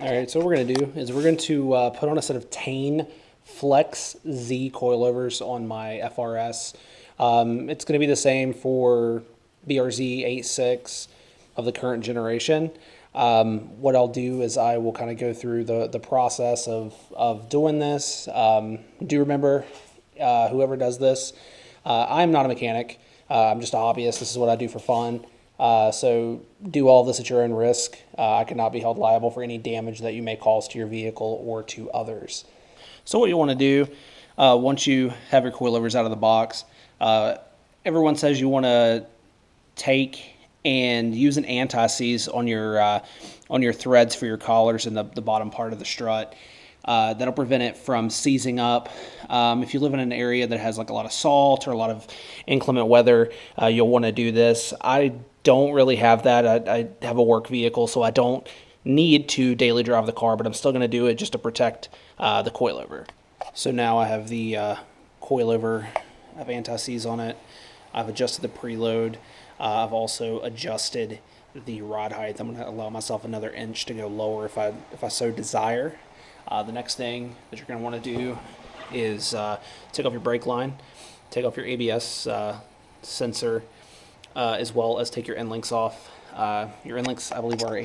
All right, so what we're going to do is we're going to put on a set of Tein Flex Z coilovers on my FRS. It's going to be the same for BRZ 86 of the current generation. What I'll do is I will kind of go through the process of doing this. Do remember, whoever does this, I'm not a mechanic. I'm just a hobbyist. This is what I do for fun. So do all this at your own risk. I cannot be held liable for any damage that you may cause to your vehicle or to others. So what you want to do, once you have your coilovers out of the box, everyone says you want to take and use an anti-seize on your threads for your collars in the bottom part of the strut. That'll prevent it from seizing up. If you live in an area that has like a lot of salt or a lot of inclement weather, you'll want to do this. I don't really have that. I have a work vehicle, so I don't need to daily drive the car, but I'm still going to do it just to protect the coilover. So now I have the coilover. I have anti-seize on it. I've adjusted the preload. I've also adjusted the rod height. I'm going to allow myself another inch to go lower if I so desire. The next thing that you're going to want to do is take off your brake line, take off your ABS sensor, as well as take your end links off. Your end links, I believe, are a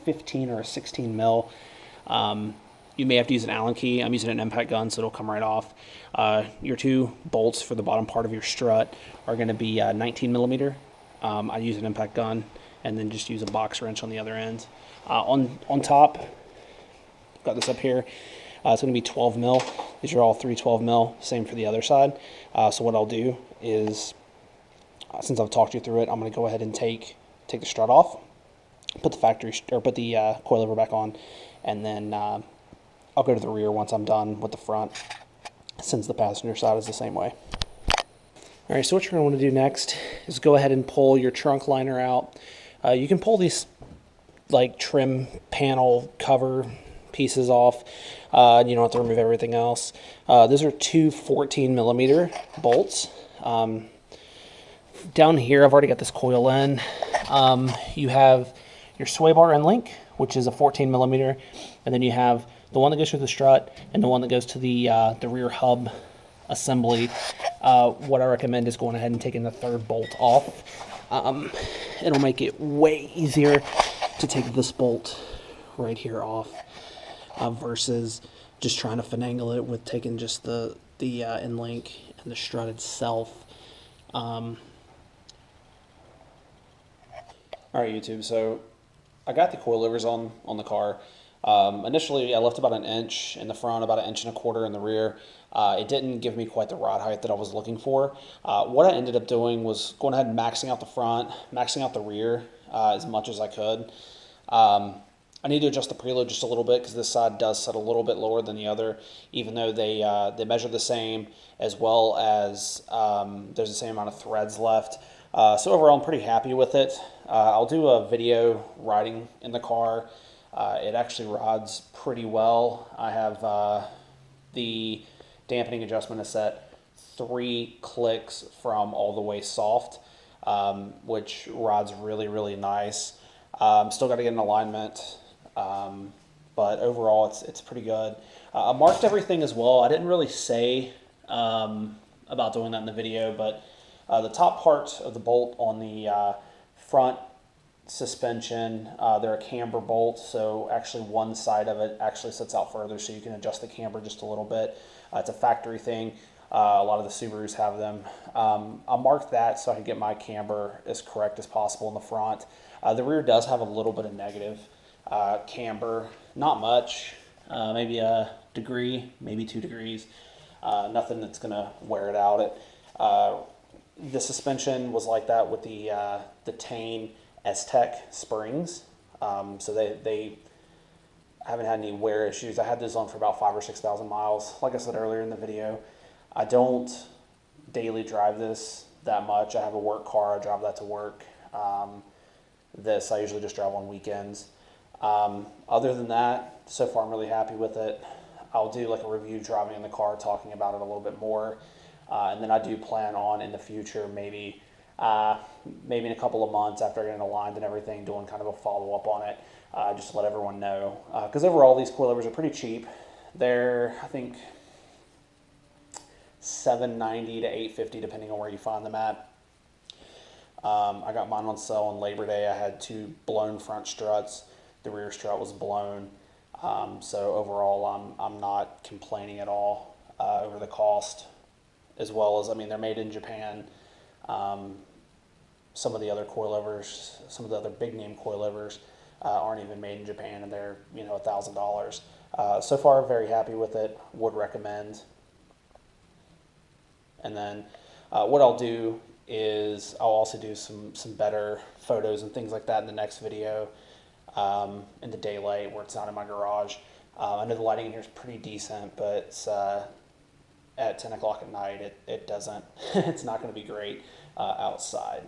15 or a 16 mil. You may have to use an Allen key. I'm using an impact gun, so it'll come right off. Your two bolts for the bottom part of your strut are going to be 19 millimeter. I use an impact gun and then just use a box wrench on the other end. On top, got this up here. It's going to be 12 mil. These are all 312 mil. Same for the other side. So what I'll do is, since I've talked you through it, I'm going to go ahead and take the strut off, put the coilover back on, and then I'll go to the rear once I'm done with the front, since the passenger side is the same way. All right, so what you're going to want to do next is go ahead and pull your trunk liner out. You can pull these like trim panel cover pieces off. You don't have to remove everything else. Those are two 14 millimeter bolts. Down here, I've already got this coil in. You have your sway bar end link, which is a 14 millimeter, and then you have the one that goes through the strut and the one that goes to the rear hub assembly. What I recommend is going ahead and taking the third bolt off. It'll make it way easier to take this bolt right here off versus just trying to finagle it with taking just the end link and the strut itself. All right, YouTube, so I got the coilovers on the car. Initially, I left about an inch in the front, about an inch and a quarter in the rear. It didn't give me quite the rod height that I was looking for. What I ended up doing was going ahead and maxing out the front, maxing out the rear as much as I could. I need to adjust the preload just a little bit because this side does set a little bit lower than the other, even though they measure the same, as well as there's the same amount of threads left. So overall, I'm pretty happy with it. I'll do a video riding in the car. It actually rides pretty well. I have the dampening adjustment is set 3 clicks from all the way soft, which rides really, really nice. Still got to get an alignment, but overall it's pretty good. I marked everything as well. I didn't really say about doing that in the video, but the top part of the bolt on the front suspension, they're a camber bolt, so actually one side of it actually sits out further, so you can adjust the camber just a little bit. It's a factory thing. A lot of the Subarus have them. I marked that so I could get my camber as correct as possible in the front. The rear does have a little bit of negative camber, not much, maybe a degree, maybe 2 degrees. Nothing that's going to wear it out. The suspension was like that with the Tein S-Tech springs, so they haven't had any wear issues. I had those on for about 5,000 or 6,000 miles. Like I said earlier in the video, I don't daily drive this that much. I have a work car. I drive that to work. This I usually just drive on weekends. Other than that, so far I'm really happy with it. I'll do like a review driving in the car, talking about it a little bit more. And then I do plan on in the future, maybe in a couple of months after getting aligned and everything, doing kind of a follow-up on it. just to let everyone know. Because overall, these coilovers are pretty cheap. They're, I think, $790 to $850 depending on where you find them at. I got mine on sale on Labor Day. I had two blown front struts. The rear strut was blown. So overall, I'm not complaining at all over the cost, as well as, I mean, they're made in Japan. Some of the other coilovers, some of the other big name coilovers aren't even made in Japan, and they're, you know, $1,000. So far, very happy with it. Would recommend. And then what I'll do is I'll also do some better photos and things like that in the next video, in the daylight where it's not in my garage. I know the lighting in here is pretty decent, but it's, at 10 o'clock at night, it doesn't, it's not going to be great outside.